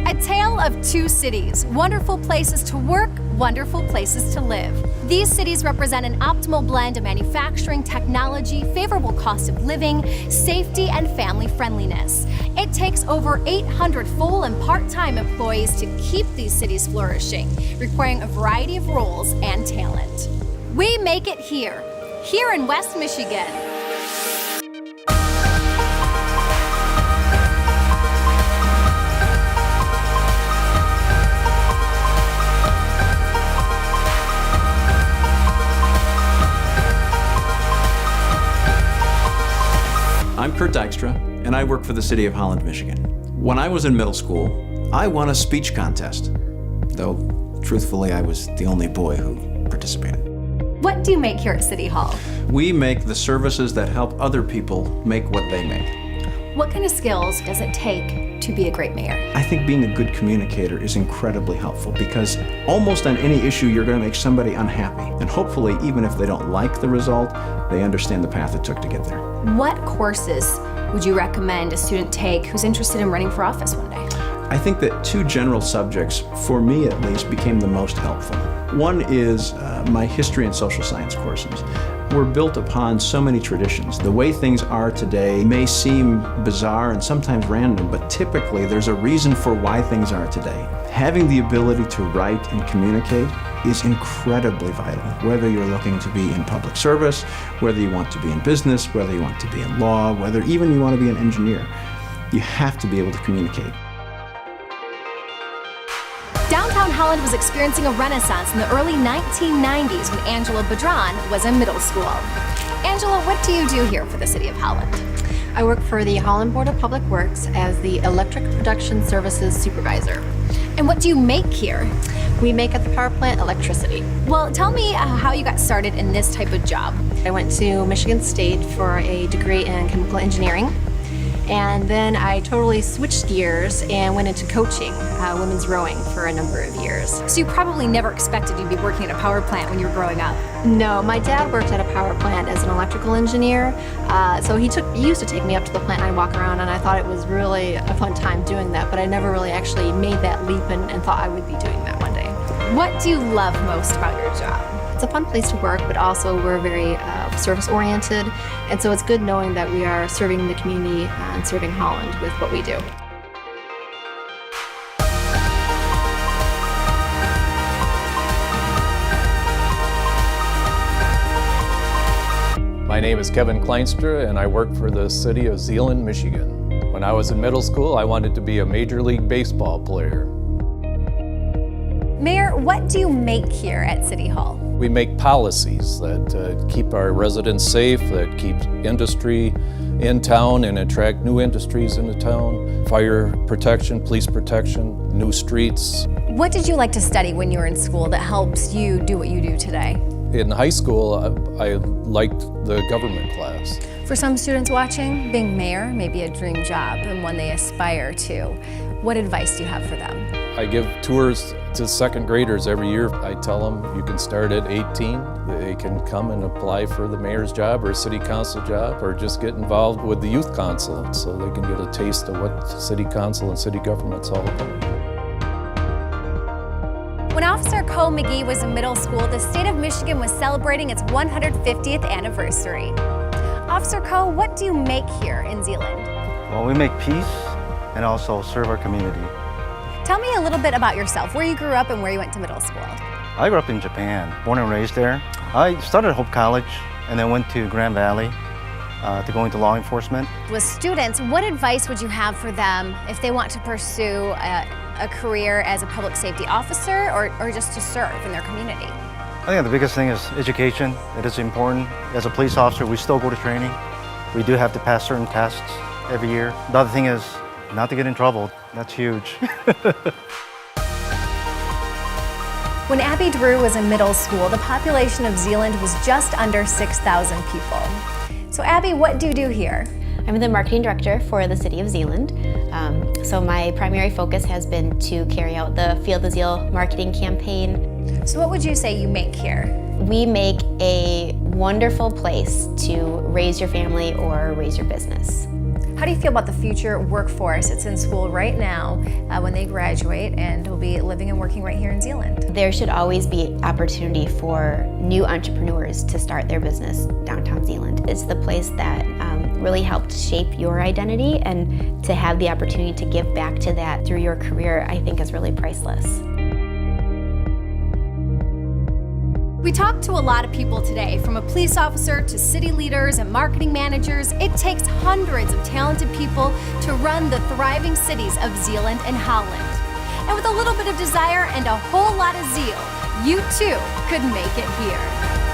A tale of two cities, wonderful places to work, wonderful places to live. These cities represent an optimal blend of manufacturing, technology, favorable cost of living, safety, and family friendliness. It takes over 800 full and part-time employees to keep these cities flourishing, requiring a variety of roles and talent. We make it here in West Michigan. I'm Dykstra, and I work for the city of Holland, Michigan. When I was in middle school, I won a speech contest, though truthfully I was the only boy who participated. What do you make here at City Hall? We make the services that help other people make what they make. What kind of skills does it take to be a great mayor? I think being a good communicator is incredibly helpful because almost on any issue you're going to make somebody unhappy. And hopefully, even if they don't like the result, they understand the path it took to get there. What courses would you recommend a student take who's interested in running for office one day? I think that two general subjects, for me at least, became the most helpful. One is my history and social science courses. We're built upon so many traditions. The way things are today may seem bizarre and sometimes random, but typically there's a reason for why things are today. Having the ability to write and communicate is incredibly vital, whether you're looking to be in public service, whether you want to be in business, whether you want to be in law, whether even you want to be an engineer. You have to be able to communicate. Downtown Holland was experiencing a renaissance in the early 1990s when Angela Badron was in middle school. Angela, what do you do here for the city of Holland? I work for the Holland Board of Public Works as the Electric Production Services Supervisor. And what do you make here? We make at the power plant electricity. Well, tell me how you got started in this type of job. I went to Michigan State for a degree in chemical engineering. And then I totally switched gears and went into coaching women's rowing for a number of years. So you probably never expected you'd be working at a power plant when you were growing up. No, my dad worked at a power plant as an electrical engineer. So he used to take me up to the plant and I'd walk around, and I thought it was really a fun time doing that, but I never really actually made that leap and thought I would be doing that one day. What do you love most about your job? It's a fun place to work, but also we're very service-oriented, and so it's good knowing that we are serving the community and serving Holland with what we do. My name is Klynstra, and I work for the city of Zeeland, Michigan. When I was in middle school, I wanted to be a Major League Baseball player. Mayor, what do you make here at City Hall? We make policies that keep our residents safe, that keep industry in town and attract new industries into town. Fire protection, police protection, new streets. What did you like to study when you were in school that helps you do what you do today? In high school, I liked the government class. For some students watching, being mayor may be a dream job and one they aspire to. What advice do you have for them? I give tours to second graders every year. I tell them you can start at 18. They can come and apply for the mayor's job or city council job, or just get involved with the youth council so they can get a taste of what city council and city government's all about. When Officer Magee was in middle school, the state of Michigan was celebrating its 150th anniversary. Officer what do you make here in Zeeland? Well, we make peace and also serve our community. Tell me a little bit about yourself, where you grew up and where you went to middle school. I grew up in Japan, born and raised there. I started at Hope College and then went to Grand Valley to go into law enforcement. With students, what advice would you have for them if they want to pursue a career as a public safety officer or just to serve in their community? I think the biggest thing is education. It is important. As a police officer, we still go to training. We do have to pass certain tests every year. The other thing is not to get in trouble. That's huge. When Abby Drew was in middle school, the population of Zeeland was just under 6,000 people. So Abby, what do you do here? I'm the marketing director for the city of Zeeland. So my primary focus has been to carry out the Feel the Zeal marketing campaign. So what would you say you make here? We make a wonderful place to raise your family or raise your business. How do you feel about the future workforce? It's in school right now when they graduate and will be living and working right here in Zeeland. There should always be opportunity for new entrepreneurs to start their business downtown Zeeland. It's the place that really helped shape your identity, and to have the opportunity to give back to that through your career, I think is really priceless. We talked to a lot of people today, from a police officer to city leaders and marketing managers. It takes hundreds of talented people to run the thriving cities of Zeeland and Holland. And with a little bit of desire and a whole lot of zeal, you too could make it here.